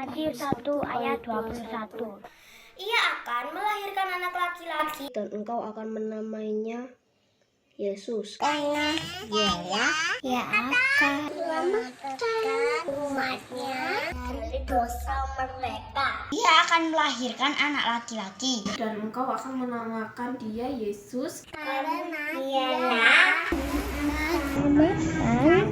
Matius 1 ayat 21. Ia akan melahirkan anak laki-laki dan engkau akan menamainya Yesus. karena Ia akan menyelamatkan umatnya dari dosa mereka. Ia akan melahirkan anak laki-laki. Dan engkau akan menamakan dia Yesus Karena dialah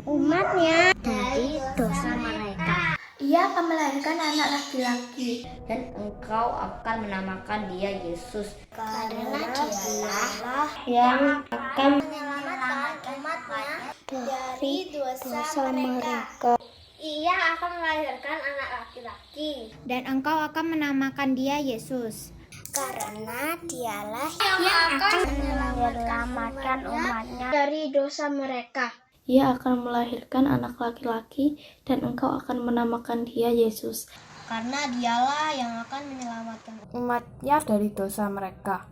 Umatnya dari dosa mereka. ia akan melahirkan anak laki-laki. Dan engkau akan menamakan dia Yesus. Karena dialah Yang akan menyelamatkan umatnya dari dosa mereka. Ia akan melahirkan anak laki-laki. Dan engkau akan menamakan dia Yesus. Karena dialah Yang akan menyelamatkan umatnya dari dosa mereka. Ia akan melahirkan anak laki-laki dan engkau akan menamakan dia Yesus. karena dialah yang akan menyelamatkan Umatnya dari dosa mereka.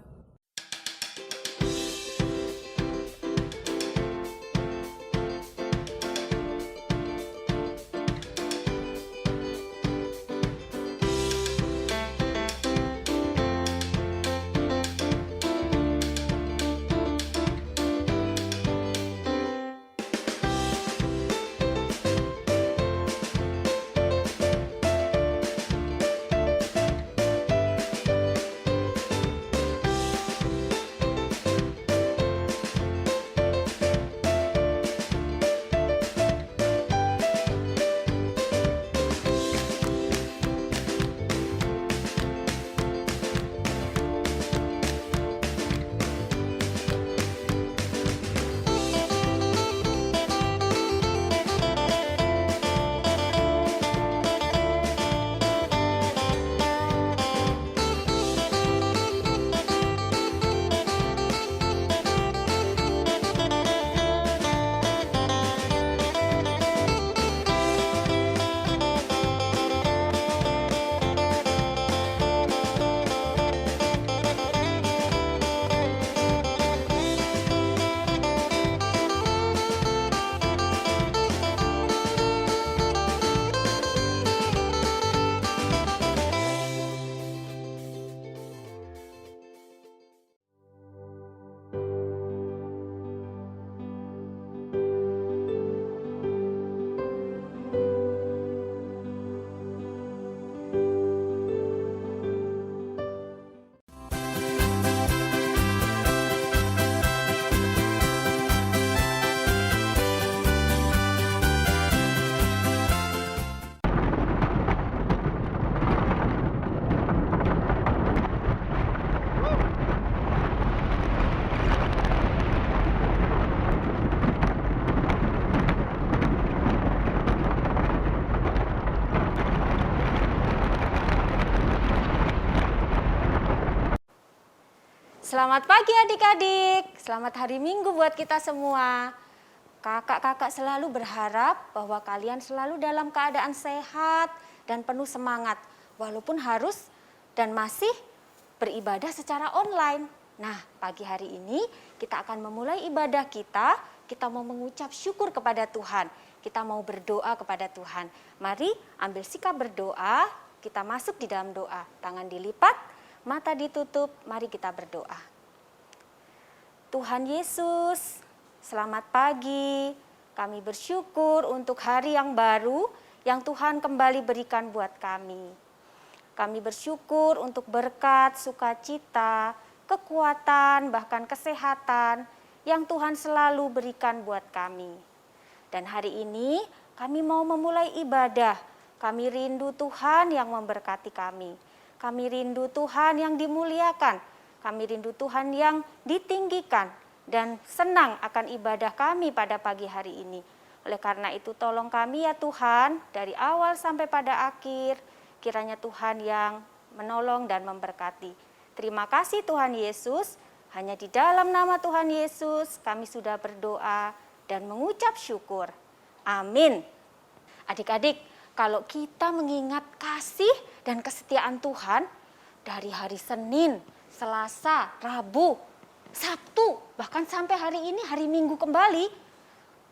Selamat pagi adik-adik, selamat hari Minggu buat kita semua. Kakak-kakak selalu berharap bahwa kalian selalu dalam keadaan sehat dan penuh semangat, walaupun harus dan masih beribadah secara online. Nah, pagi hari ini kita akan memulai ibadah kita mau mengucap syukur kepada Tuhan, kita mau berdoa kepada Tuhan. Mari ambil sikap berdoa, kita masuk di dalam doa, tangan dilipat, mata ditutup, mari kita berdoa. Tuhan Yesus, selamat pagi. Kami bersyukur untuk hari yang baru yang Tuhan kembali berikan buat kami. Kami bersyukur untuk berkat, sukacita, kekuatan, bahkan kesehatan yang Tuhan selalu berikan buat kami. Dan hari ini kami mau memulai ibadah. Kami rindu Tuhan yang memberkati kami. Kami rindu Tuhan yang dimuliakan. Kami rindu Tuhan yang ditinggikan. Dan senang akan ibadah kami pada pagi hari ini. Oleh karena itu tolong kami ya Tuhan, dari awal sampai pada akhir, kiranya Tuhan yang menolong dan memberkati. Terima kasih Tuhan Yesus, hanya di dalam nama Tuhan Yesus kami sudah berdoa dan mengucap syukur. Amin. Adik-adik, kalau kita mengingat kasih dan kesetiaan Tuhan dari hari Senin, Selasa, Rabu, Sabtu, bahkan sampai hari ini, hari Minggu kembali,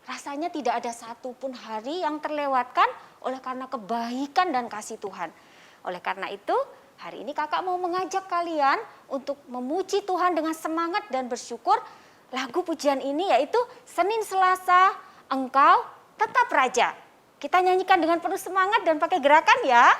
rasanya tidak ada satupun hari yang terlewatkan oleh karena kebaikan dan kasih Tuhan. Oleh karena itu, hari ini kakak mau mengajak kalian untuk memuji Tuhan dengan semangat dan bersyukur. Lagu pujian ini yaitu Senin Selasa, Engkau Tetap Raja. Kita nyanyikan dengan penuh semangat dan pakai gerakan ya.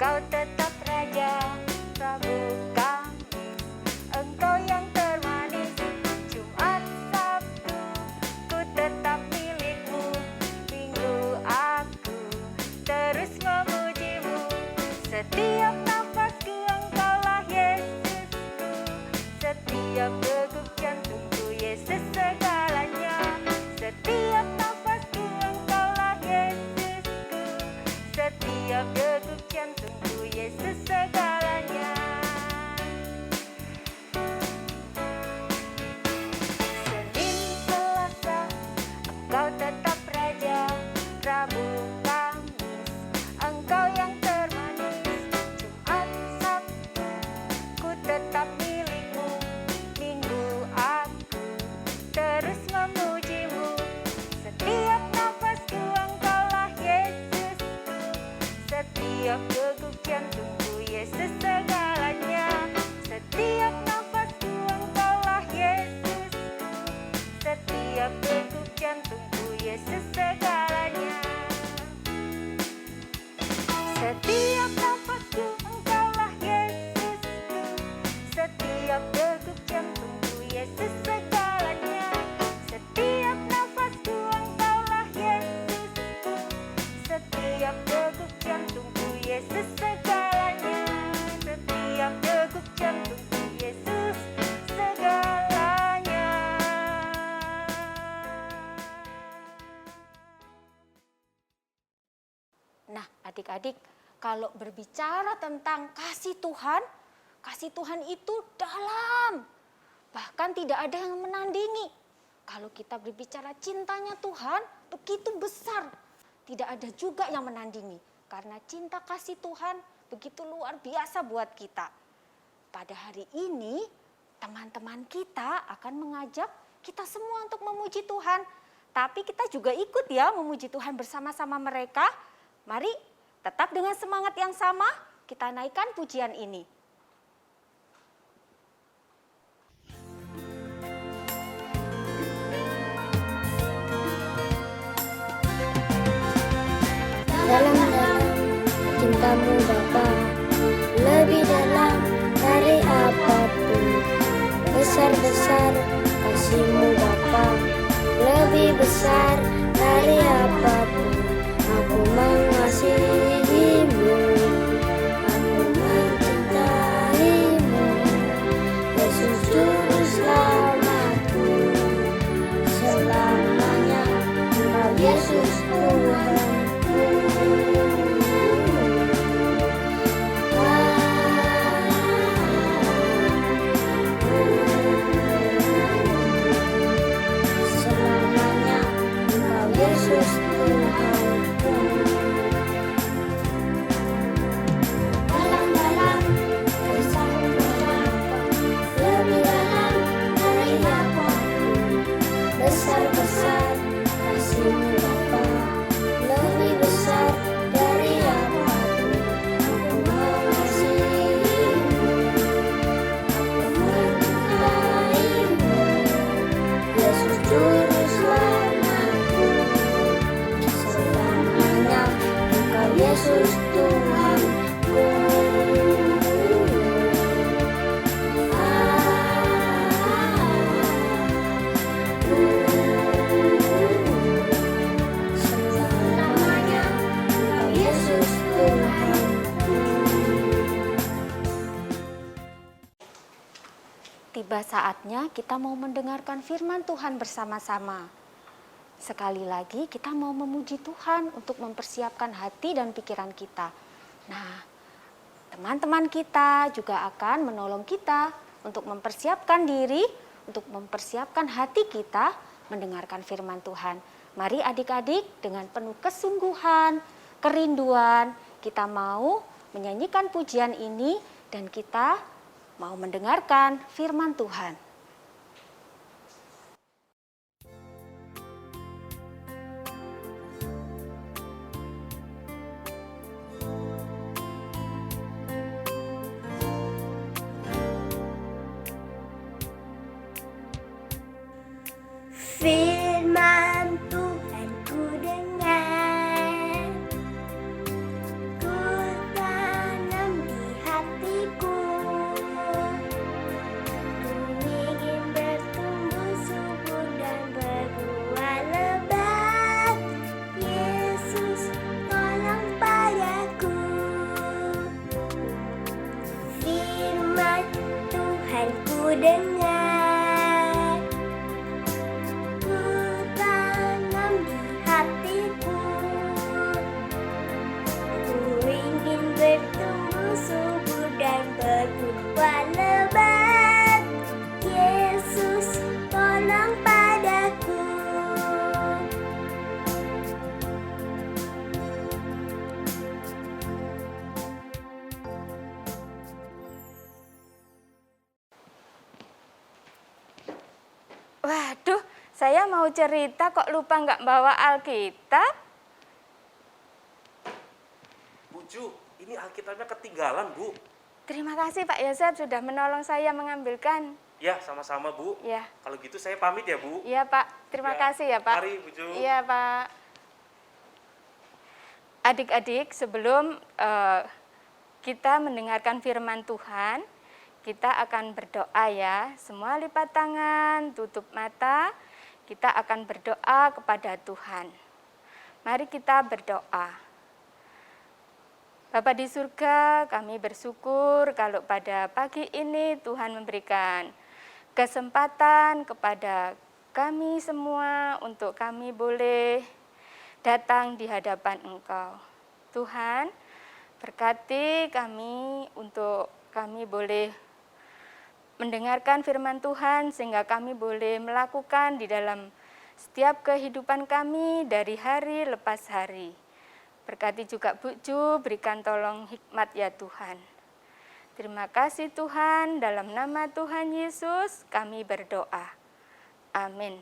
Kau tetap raja, Rabu, Kamis, engkau yang termanis. Jumat, Sabtu, ku tetap milikmu. Minggu aku terus memujimu. Setiap nafasku engkaulah Yesusku. Setiap degup jantungku Yesus segalanya. Setiap nafasku engkaulah Yesusku. Setiap degup jantungku Yesus segalanya. Senin, Selasa, engkau tetap raja. Rabu, Kamis, engkau yang termanis. Jumat, Sabtu, ku tetap milikmu. Minggu aku terus memujimu. Setiap nafasku engkaulah Yesusku. Setiap degup jantungku Yesus segalanya. Setiap nafasku engkaulah Yesusku. Setiap degup jantungku Yesus segalanya. Setiap nafasku engkaulah Yesusku. Setiap degup jantungku Yesus segalanya. Setiap nafasku engkaulah Yesusku. Setiap degup jantungku Yesus segalanya. Setiap degup jantungku Yesus segalanya. Nah, adik-adik, kalau berbicara tentang kasih Tuhan itu dalam. Bahkan tidak ada yang menandingi. Kalau kita berbicara cintanya Tuhan, begitu besar. Tidak ada juga yang menandingi. Karena cinta kasih Tuhan begitu luar biasa buat kita. Pada hari ini, teman-teman kita akan mengajak kita semua untuk memuji Tuhan. Tapi kita juga ikut ya memuji Tuhan bersama-sama mereka. Mari tetap dengan semangat yang sama, kita naikkan pujian ini. Dalam-dalam cintamu Bapa, lebih dalam dari apapun. Besar-besar kasihmu Bapa, lebih besar dari apapun. Aku mengasihimu, aku mencintaimu. Yesus Juru Selamatku, selamanya Engkau Yesus Tuhanku. Selamanya Engkau Yesus Tuhan. Tiba saatnya kita mau mendengarkan firman Tuhan bersama-sama. Sekali lagi kita mau memuji Tuhan untuk mempersiapkan hati dan pikiran kita. Nah, teman-teman kita juga akan menolong kita untuk mempersiapkan diri, untuk mempersiapkan hati kita mendengarkan firman Tuhan. Mari adik-adik dengan penuh kesungguhan, kerinduan, kita mau menyanyikan pujian ini dan kita mau mendengarkan firman Tuhan. Firman Tuhan ku dengar, ku tanam di hatiku. Ku ingin bertumbuh subur dan berbuah lebat. Yesus, tolong padaku. Firman Tuhan ku dengar, bertumbuh subur dan berbuah lebat. Yesus, tolong padaku. Waduh, saya mau cerita kok lupa nggak bawa Alkitab. Bu Ju, ini Alkitabnya ketinggalan, Bu. Terima kasih Pak Yosef sudah menolong saya mengambilkan. Ya, sama-sama, Bu. Ya, Kalau gitu saya pamit ya, Bu. iya Pak. Terima Ya, kasih ya Pak. mari, Bu Ju. Iya Pak. Adik-adik, sebelum kita mendengarkan firman Tuhan, kita akan berdoa ya. Semua lipat tangan, tutup mata. Kita akan berdoa kepada Tuhan. Mari kita berdoa. Bapa di surga, kami bersyukur kalau pada pagi ini Tuhan memberikan kesempatan kepada kami semua untuk kami boleh datang di hadapan Engkau. Tuhan, berkati kami untuk kami boleh mendengarkan firman Tuhan sehingga kami boleh melakukan di dalam setiap kehidupan kami dari hari lepas hari. Berkati juga Bu Ju, berikan tolong hikmat ya Tuhan. Terima kasih Tuhan, dalam nama Tuhan Yesus kami berdoa. Amin.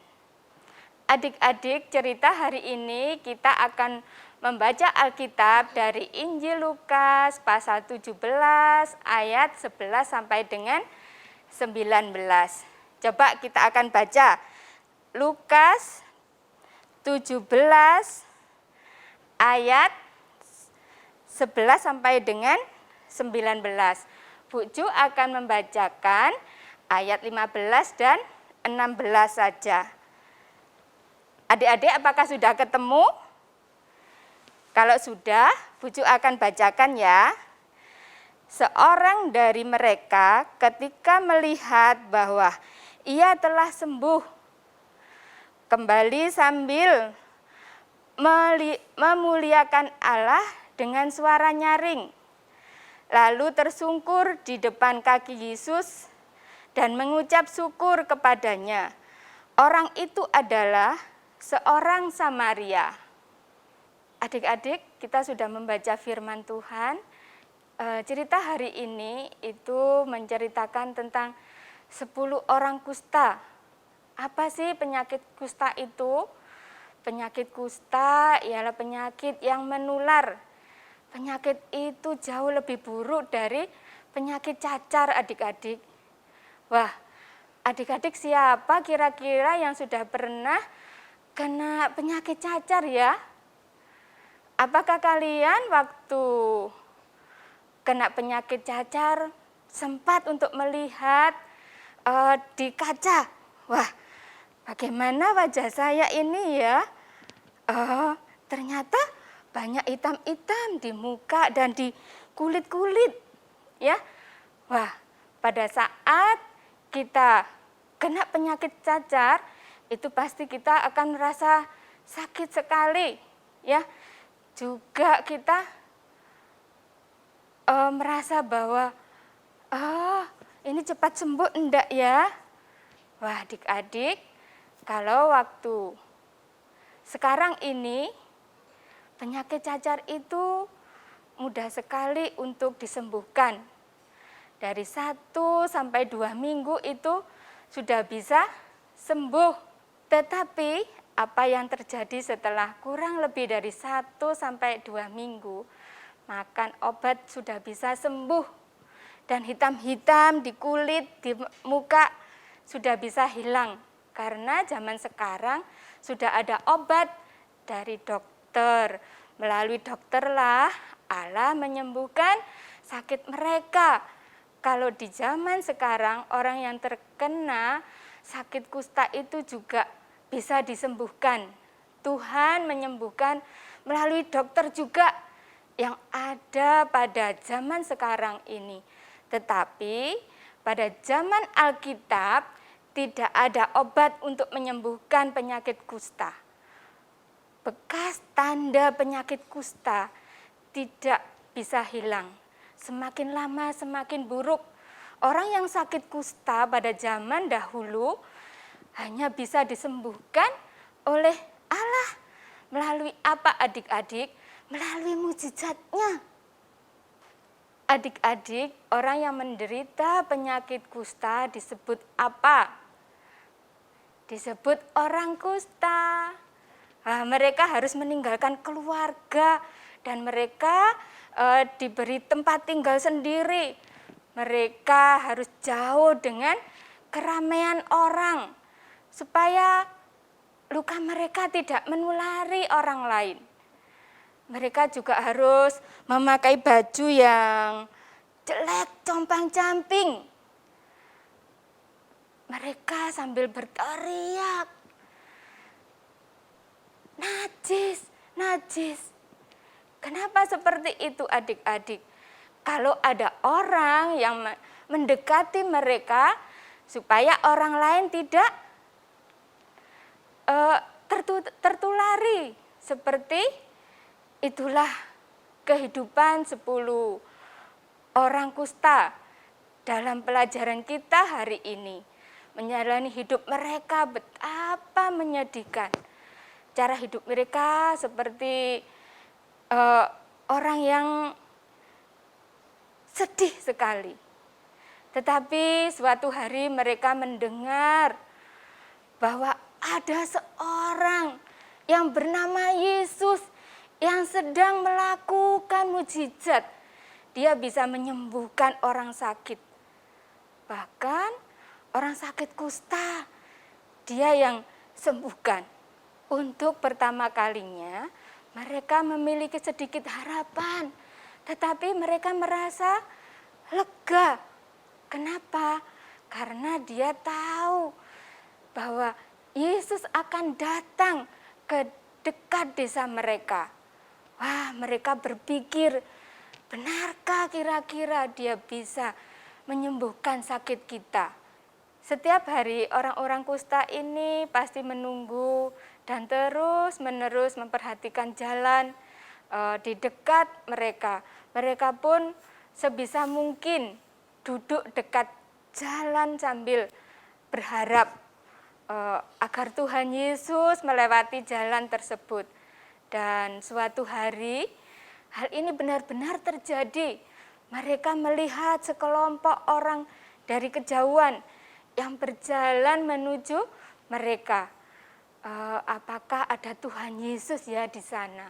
Adik-adik, cerita hari ini kita akan membaca Alkitab dari Injil Lukas pasal 17 ayat 11 sampai dengan 19. Coba kita akan baca Lukas 17 ayat 11 sampai dengan 19. Bu Ju akan membacakan ayat 15 dan 16 saja. Adik-adik apakah sudah ketemu? Kalau sudah, Bu Ju akan bacakan ya. Seorang dari mereka ketika melihat bahwa ia telah sembuh, kembali sambil memuliakan Allah dengan suara nyaring. Lalu tersungkur di depan kaki Yesus dan mengucap syukur kepadanya. Orang itu adalah seorang Samaria. Adik-adik, kita sudah membaca firman Tuhan. Cerita hari ini itu menceritakan tentang 10 orang kusta. Apa sih penyakit kusta itu? Penyakit kusta ialah penyakit yang menular. Penyakit itu jauh lebih buruk dari penyakit cacar, adik-adik. Wah, adik-adik siapa kira-kira yang sudah pernah kena penyakit cacar ya? Apakah kalian waktu kena penyakit cacar sempat untuk melihat di kaca? Wah, bagaimana wajah saya ini ya? Ternyata banyak hitam-hitam di muka dan di kulit-kulit, ya. Wah, pada saat kita kena penyakit cacar, itu pasti kita akan merasa sakit sekali, ya. Juga kita merasa bahwa ini cepat sembuh enggak ya? Wah, adik-adik, kalau waktu sekarang ini penyakit cacar itu mudah sekali untuk disembuhkan. Dari 1 sampai 2 minggu itu sudah bisa sembuh. Tetapi apa yang terjadi setelah kurang lebih dari 1 sampai 2 minggu, makan obat sudah bisa sembuh. Dan hitam-hitam di kulit, di muka sudah bisa hilang. Karena zaman sekarang sudah ada obat dari dokter. Melalui dokterlah Allah menyembuhkan sakit mereka. Kalau di zaman sekarang orang yang terkena sakit kusta itu juga bisa disembuhkan. Tuhan menyembuhkan melalui dokter juga yang ada pada zaman sekarang ini. Tetapi pada zaman Alkitab tidak ada obat untuk menyembuhkan penyakit kusta. Bekas tanda penyakit kusta tidak bisa hilang. Semakin lama semakin buruk. Orang yang sakit kusta pada zaman dahulu hanya bisa disembuhkan oleh Allah. Melalui apa adik-adik? Melalui mujizatnya. Adik-adik, orang yang menderita penyakit kusta disebut apa? Disebut orang kusta. Mereka harus meninggalkan keluarga dan mereka diberi tempat tinggal sendiri. Mereka harus jauh dengan keramaian orang supaya luka mereka tidak menulari orang lain. Mereka juga harus memakai baju yang jelek, compang-camping. Mereka sambil berteriak, najis, najis. Kenapa seperti itu adik-adik? Kalau ada orang yang mendekati mereka, supaya orang lain tidak tertulari. Seperti itulah kehidupan 10 orang kusta dalam pelajaran kita hari ini. Menjalani hidup mereka betapa menyedihkan. Cara hidup mereka seperti orang yang sedih sekali. Tetapi suatu hari mereka mendengar bahwa ada seorang yang bernama Yesus yang sedang melakukan mujizat. Dia bisa menyembuhkan orang sakit. Bahkan orang sakit kusta, dia yang sembuhkan. Untuk pertama kalinya, mereka memiliki sedikit harapan. Tetapi mereka merasa lega. Kenapa? Karena dia tahu bahwa Yesus akan datang ke dekat desa mereka. Wah, mereka berpikir, benarkah kira-kira dia bisa menyembuhkan sakit kita? Setiap hari orang-orang kusta ini pasti menunggu dan terus-menerus memperhatikan jalan di dekat mereka. Mereka pun sebisa mungkin duduk dekat jalan sambil berharap agar Tuhan Yesus melewati jalan tersebut. Dan suatu hari, hal ini benar-benar terjadi. Mereka melihat sekelompok orang dari kejauhan yang berjalan menuju mereka. Apakah ada Tuhan Yesus ya di sana?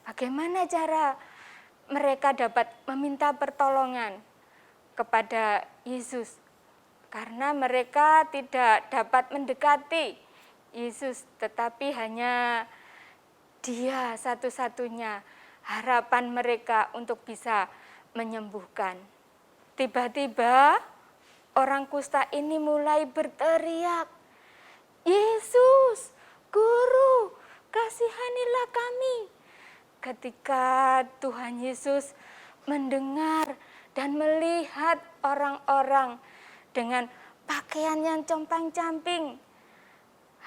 Bagaimana cara mereka dapat meminta pertolongan kepada Yesus? Karena mereka tidak dapat mendekati Yesus, tetapi hanya Dia satu-satunya harapan mereka untuk bisa menyembuhkan. Tiba-tiba orang kusta ini mulai berteriak, Yesus, ketika Tuhan Yesus mendengar dan melihat orang-orang dengan pakaian yang compang-camping,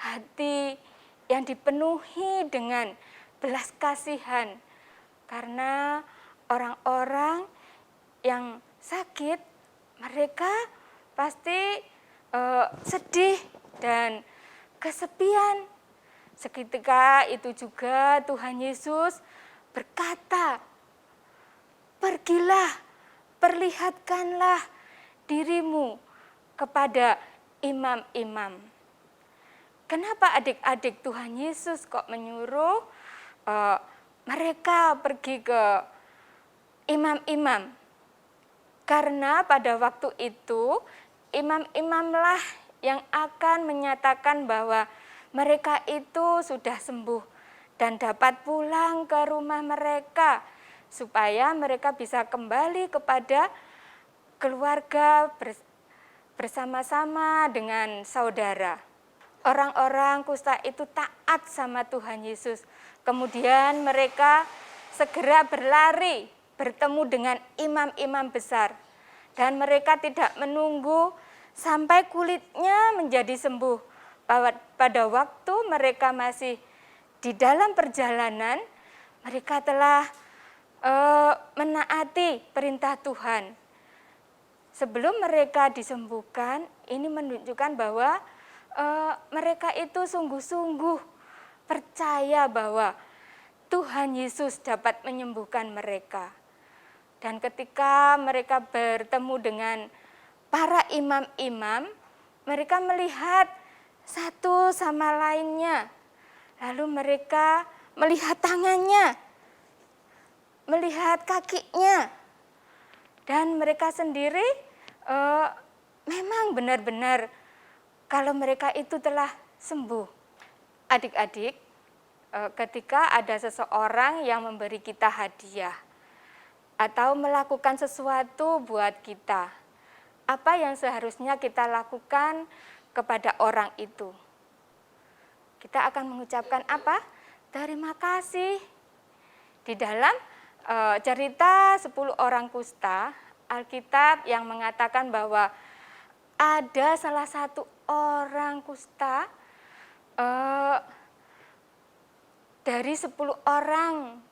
hati yang dipenuhi dengan belas kasihan, karena orang-orang yang sakit, mereka pasti sedih dan kesepian. Seketika itu juga Tuhan Yesus berkata, "Pergilah, perlihatkanlah dirimu kepada imam-imam." Kenapa adik-adik Tuhan Yesus kok menyuruh mereka pergi ke imam-imam? Karena pada waktu itu imam-imamlah yang akan menyatakan bahwa mereka itu sudah sembuh dan dapat pulang ke rumah mereka, supaya mereka bisa kembali kepada keluarga bersama-sama dengan saudara. Orang-orang kusta itu taat sama Tuhan Yesus. Kemudian mereka segera berlari bertemu dengan imam-imam besar. Dan mereka tidak menunggu sampai kulitnya menjadi sembuh. Pada waktu mereka masih di dalam perjalanan, mereka telah menaati perintah Tuhan. Sebelum mereka disembuhkan, ini menunjukkan bahwa mereka itu sungguh-sungguh percaya bahwa Tuhan Yesus dapat menyembuhkan mereka. Dan ketika mereka bertemu dengan para imam-imam, mereka melihat satu sama lainnya. Lalu mereka melihat tangannya, melihat kakinya. Dan mereka sendiri memang benar-benar kalau mereka itu telah sembuh. Adik-adik, ketika ada seseorang yang memberi kita hadiah atau melakukan sesuatu buat kita, apa yang seharusnya kita lakukan kepada orang itu? Kita akan mengucapkan apa? Terima kasih. Di dalam cerita 10 orang kusta, Alkitab yang mengatakan bahwa ada salah satu orang kusta dari 10 orang,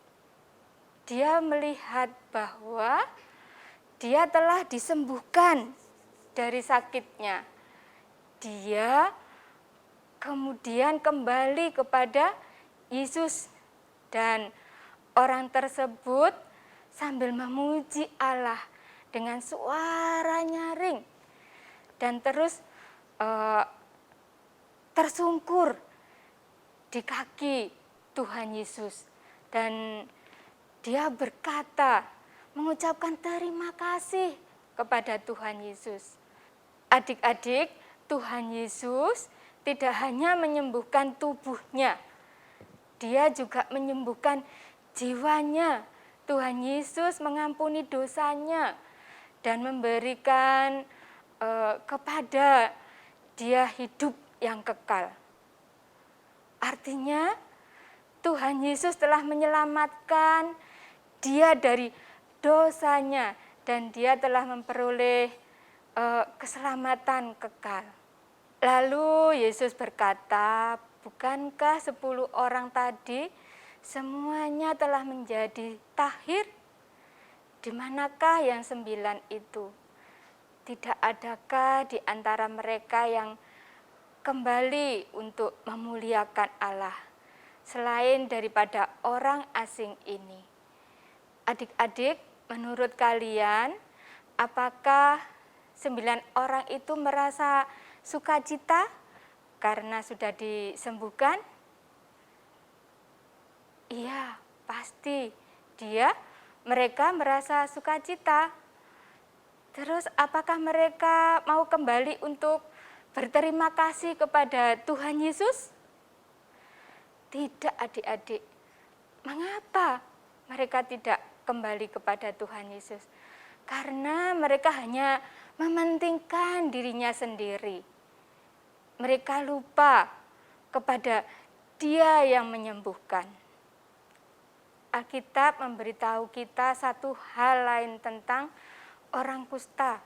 dia melihat bahwa dia telah disembuhkan dari sakitnya. Dia kemudian kembali kepada Yesus dan orang tersebut sambil memuji Allah dengan suara nyaring dan terus tersungkur di kaki Tuhan Yesus, dan dia berkata, mengucapkan terima kasih kepada Tuhan Yesus. Adik-adik, Tuhan Yesus tidak hanya menyembuhkan tubuhnya, dia juga menyembuhkan jiwanya. Tuhan Yesus mengampuni dosanya dan memberikan kepada dia hidup yang kekal. Artinya Tuhan Yesus telah menyelamatkan dia dari dosanya dan dia telah memperoleh keselamatan kekal. Lalu Yesus berkata, bukankah 10 orang tadi semuanya telah menjadi tahir? Di manakah yang 9 itu? Tidak adakah di antara mereka yang kembali untuk memuliakan Allah selain daripada orang asing ini? Adik-adik, menurut kalian, apakah 9 orang itu merasa sukacita karena sudah disembuhkan? Iya, pasti mereka merasa sukacita. Terus apakah mereka mau kembali untuk berterima kasih kepada Tuhan Yesus? Tidak, adik-adik. Mengapa mereka tidak kembali kepada Tuhan Yesus? Karena mereka hanya mementingkan dirinya sendiri. Mereka lupa kepada Dia yang menyembuhkan. Alkitab memberitahu kita satu hal lain tentang orang kusta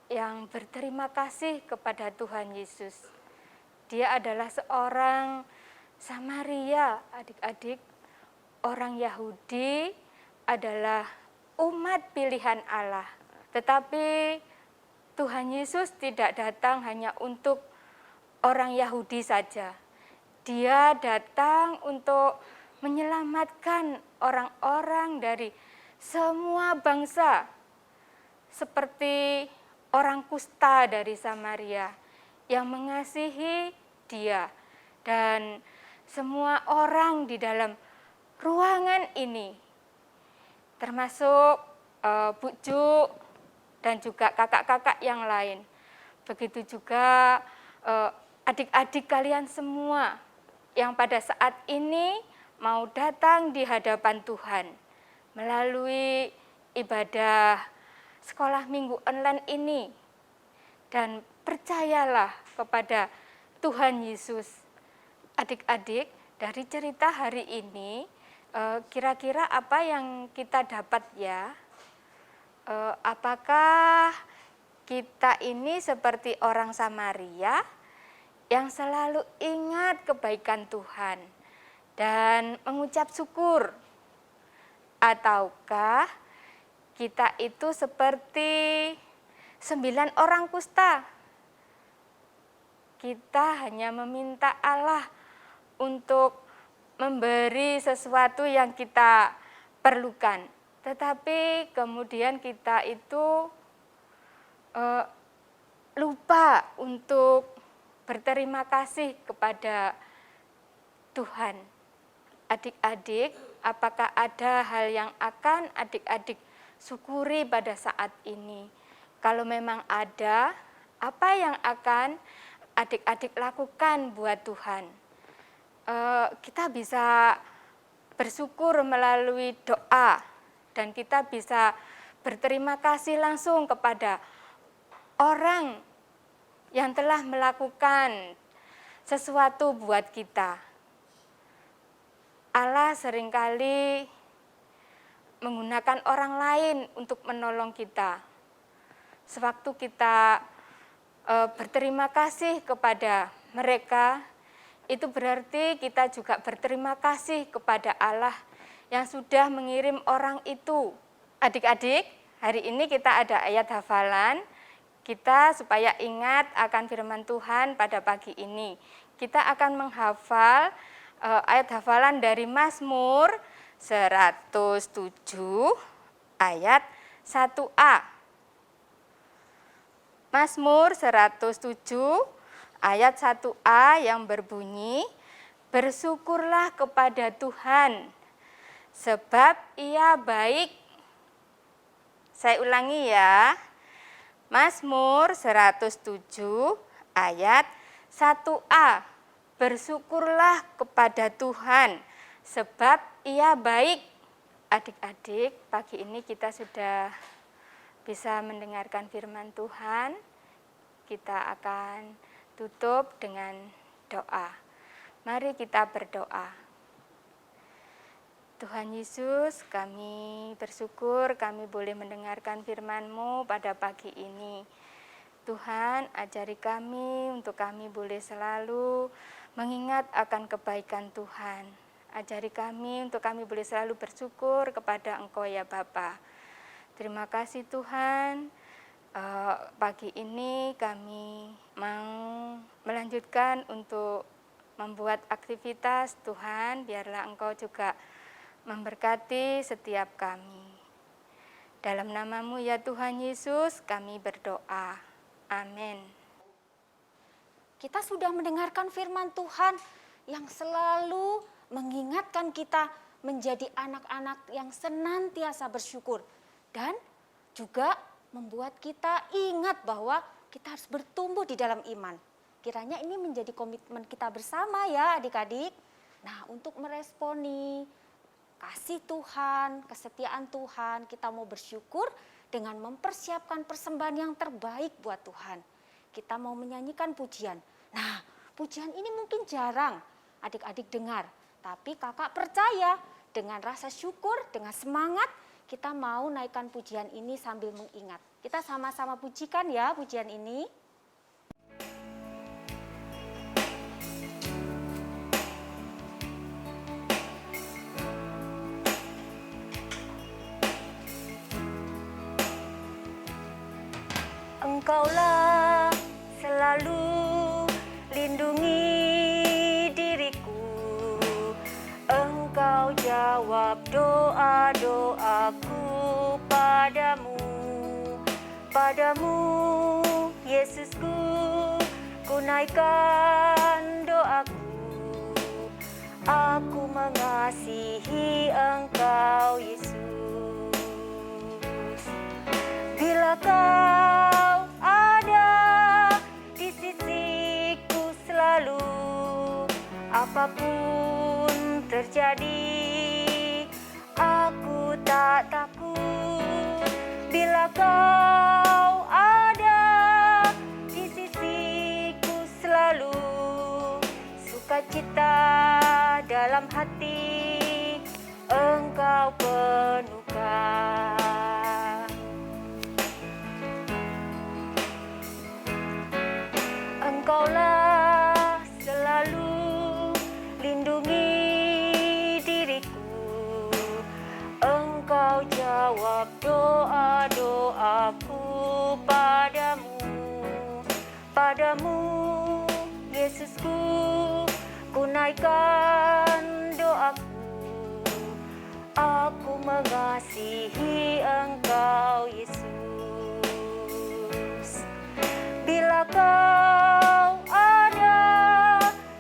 yang berterima kasih kepada Tuhan Yesus. Dia adalah seorang Samaria, adik-adik. Orang Yahudi adalah umat pilihan Allah. Tetapi Tuhan Yesus tidak datang hanya untuk orang Yahudi saja. Dia datang untuk menyelamatkan orang-orang dari semua bangsa, seperti orang kusta dari Samaria yang mengasihi dia. Dan semua orang di dalam ruangan ini, termasuk Bu Ju dan juga kakak-kakak yang lain. Begitu juga adik-adik kalian semua yang pada saat ini mau datang di hadapan Tuhan melalui ibadah sekolah minggu online ini. Dan percayalah kepada Tuhan Yesus. Adik-adik, dari cerita hari ini, kira-kira apa yang kita dapat ya? Apakah kita ini seperti orang Samaria yang selalu ingat kebaikan Tuhan dan mengucap syukur? Ataukah kita itu seperti 9 orang kusta? Kita hanya meminta Allah untuk memberi sesuatu yang kita perlukan. Tetapi kemudian kita itu lupa untuk berterima kasih kepada Tuhan. Adik-adik, apakah ada hal yang akan adik-adik syukuri pada saat ini? Kalau memang ada, apa yang akan adik-adik lakukan buat Tuhan? Kita bisa bersyukur melalui doa, dan kita bisa berterima kasih langsung kepada orang yang telah melakukan sesuatu buat kita. Allah seringkali menggunakan orang lain untuk menolong kita. Sewaktu kita berterima kasih kepada mereka, itu berarti kita juga berterima kasih kepada Allah yang sudah mengirim orang itu. Adik-adik, hari ini kita ada ayat hafalan. Kita supaya ingat akan firman Tuhan pada pagi ini. Kita akan menghafal ayat hafalan dari Mazmur 107 ayat 1a. Mazmur 107 ayat 1a yang berbunyi, "Bersyukurlah kepada Tuhan, sebab Ia baik." Saya ulangi ya. Mazmur 107 ayat 1a. Bersyukurlah kepada Tuhan, sebab Ia baik. Adik-adik, pagi ini kita sudah bisa mendengarkan firman Tuhan. Kita akan tutup dengan doa. Mari kita berdoa. Tuhan Yesus, kami bersyukur kami boleh mendengarkan firman-Mu pada pagi ini. Tuhan, ajari kami untuk kami boleh selalu mengingat akan kebaikan Tuhan. Ajari kami untuk kami boleh selalu bersyukur kepada Engkau ya Bapa. Terima kasih Tuhan. Pagi ini kami mau melanjutkan untuk membuat aktivitas. Tuhan, biarlah Engkau juga memberkati setiap kami. Dalam nama-Mu ya Tuhan Yesus, kami berdoa. Amin. Kita sudah mendengarkan firman Tuhan yang selalu mengingatkan kita menjadi anak-anak yang senantiasa bersyukur. Dan juga membuat kita ingat bahwa kita harus bertumbuh di dalam iman. Kiranya ini menjadi komitmen kita bersama ya adik-adik. Nah, untuk meresponi kasih Tuhan, kesetiaan Tuhan, kita mau bersyukur dengan mempersiapkan persembahan yang terbaik buat Tuhan. Kita mau menyanyikan pujian. Nah, pujian ini mungkin jarang adik-adik dengar, tapi kakak percaya dengan rasa syukur, dengan semangat, kita mau naikkan pujian ini sambil mengingat. Kita sama-sama pujikan ya pujian ini. Engkaulah selalu lindungi diriku, Engkau jawab doa-doaku padamu, Yesusku, ku naikkan doaku, aku mengasihi Engkau Yesus. Bila Kau ada di sisiku selalu, apapun terjadi, aku tak takut. Bila Kau ada di sisiku selalu, sukacita dalam hati Engkau penuhkan. Engkaulah selalu lindungi diriku, Engkau jawab doa-doaku padamu, Yesusku, ku naikkan doaku, aku mengasihi Engkau Yesus. Bila Kau ada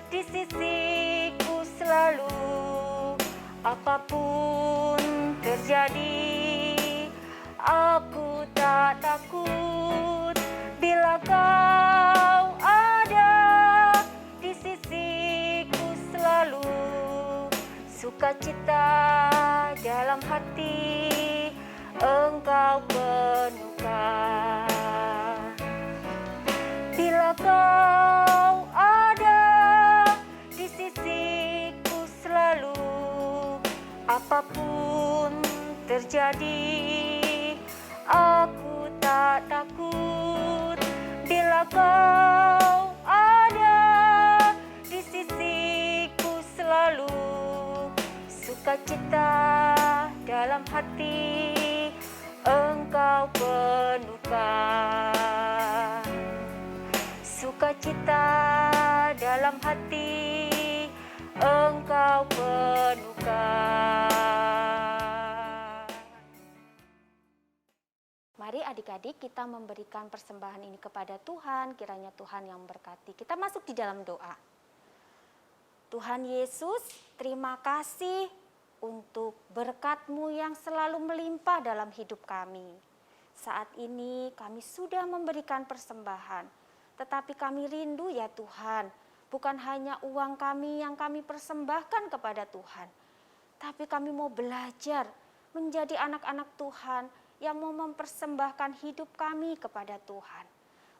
di sisiku selalu, apapun terjadi, aku tak takut. Bila Kau ada di sisiku selalu, sukacita dalam hati Engkau penuhkan. Bila Kau ada di sisiku selalu, apapun terjadi, aku tak takut. Bila Kau ada di sisiku selalu, sukacita dalam hati Engkau penuhkan. Sukacita dalam hati Engkau penuhkan. Mari adik-adik kita memberikan persembahan ini kepada Tuhan, kiranya Tuhan yang memberkati. Kita masuk di dalam doa. Tuhan Yesus, terima kasih untuk berkat-Mu yang selalu melimpah dalam hidup kami. Saat ini kami sudah memberikan persembahan, tetapi kami rindu ya Tuhan, bukan hanya uang kami yang kami persembahkan kepada Tuhan, tapi kami mau belajar menjadi anak-anak Tuhan yang mau mempersembahkan hidup kami kepada Tuhan.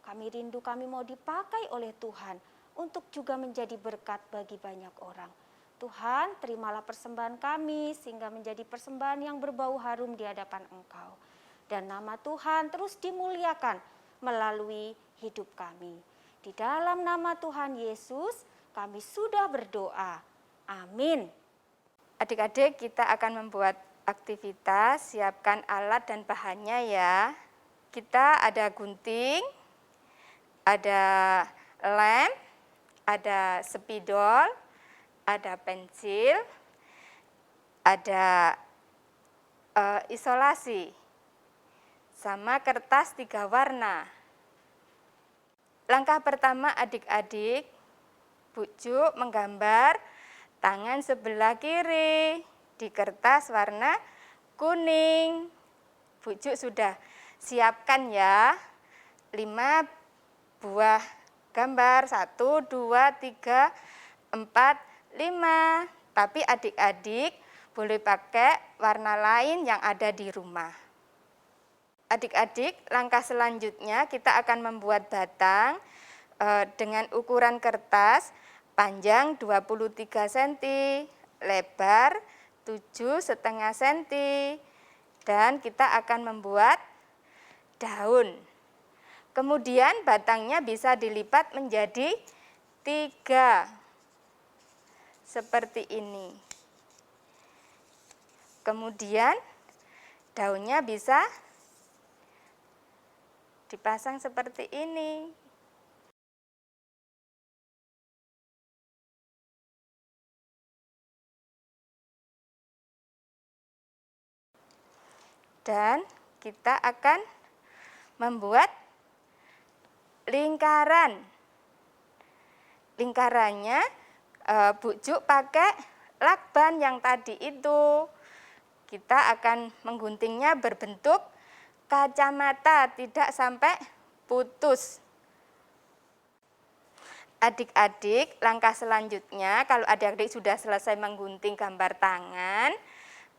Kami rindu kami mau dipakai oleh Tuhan untuk juga menjadi berkat bagi banyak orang. Tuhan, terimalah persembahan kami sehingga menjadi persembahan yang berbau harum di hadapan Engkau. Dan nama Tuhan terus dimuliakan melalui hidup kami. Di dalam nama Tuhan Yesus kami sudah berdoa. Amin. Adik-adik, kita akan membuat aktivitas, siapkan alat dan bahannya ya. Kita ada gunting, ada lem, ada spidol, ada pensil, ada isolasi, sama kertas 3 warna. Langkah pertama adik-adik, Bujuk menggambar tangan sebelah kiri di kertas warna kuning. Bujuk sudah siapkan ya 5 buah gambar, 1, 2, 3, 4, 5. Tapi adik-adik boleh pakai warna lain yang ada di rumah. Adik-adik, langkah selanjutnya kita akan membuat batang dengan ukuran kertas panjang 23 cm, lebar 7,5 cm. Dan kita akan membuat daun. Kemudian batangnya bisa dilipat menjadi 3 seperti ini. Kemudian daunnya bisa dipasang seperti ini. Dan kita akan membuat lingkaran. Lingkarannya bujuk pakai lakban yang tadi itu. Kita akan mengguntingnya berbentuk kacamata, tidak sampai putus. Adik-adik, langkah selanjutnya kalau adik-adik sudah selesai menggunting gambar tangan,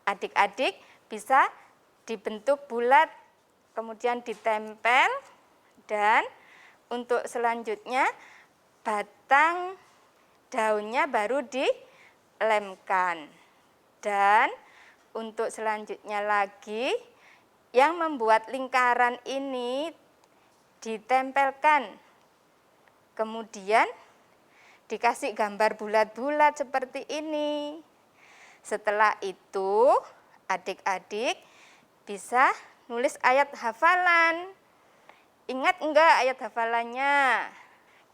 adik-adik bisa dibentuk bulat, kemudian ditempel, dan untuk selanjutnya batang daunnya baru dilemkan. Dan untuk selanjutnya lagi, yang membuat lingkaran ini ditempelkan, kemudian dikasih gambar bulat-bulat seperti ini. Setelah itu, adik-adik bisa nulis ayat hafalan. Ingat enggak ayat hafalannya?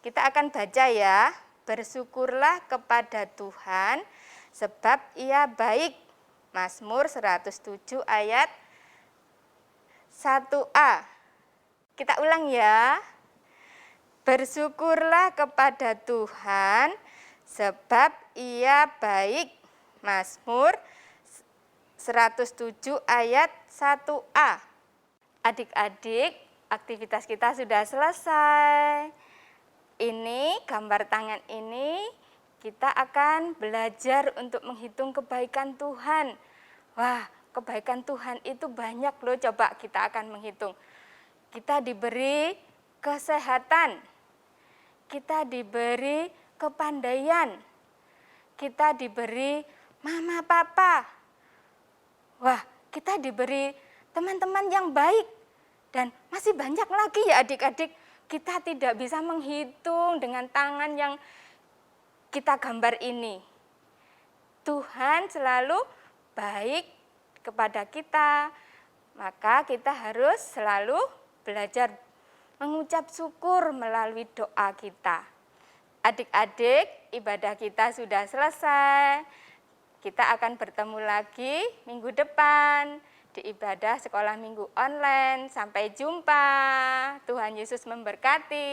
Kita akan baca ya. Bersyukurlah kepada Tuhan sebab Ia baik. Mazmur 107 ayat 1a. Kita ulang ya. Bersyukurlah kepada Tuhan sebab Ia baik. Mazmur 107 ayat 1a. Adik-adik, aktivitas kita sudah selesai. Ini gambar tangan ini kita akan belajar untuk menghitung kebaikan Tuhan. Wah, kebaikan Tuhan itu banyak loh, coba kita akan menghitung. Kita diberi kesehatan, kita diberi kepandaian, kita diberi mama papa. Wah, kita diberi teman-teman yang baik. Dan masih banyak lagi ya adik-adik. Kita tidak bisa menghitung dengan tangan yang kita gambar ini. Tuhan selalu baik kepada kita. Maka kita harus selalu belajar mengucap syukur melalui doa kita. Adik-adik, ibadah kita sudah selesai. Kita akan bertemu lagi minggu depan di ibadah sekolah minggu online. Sampai jumpa. Tuhan Yesus memberkati.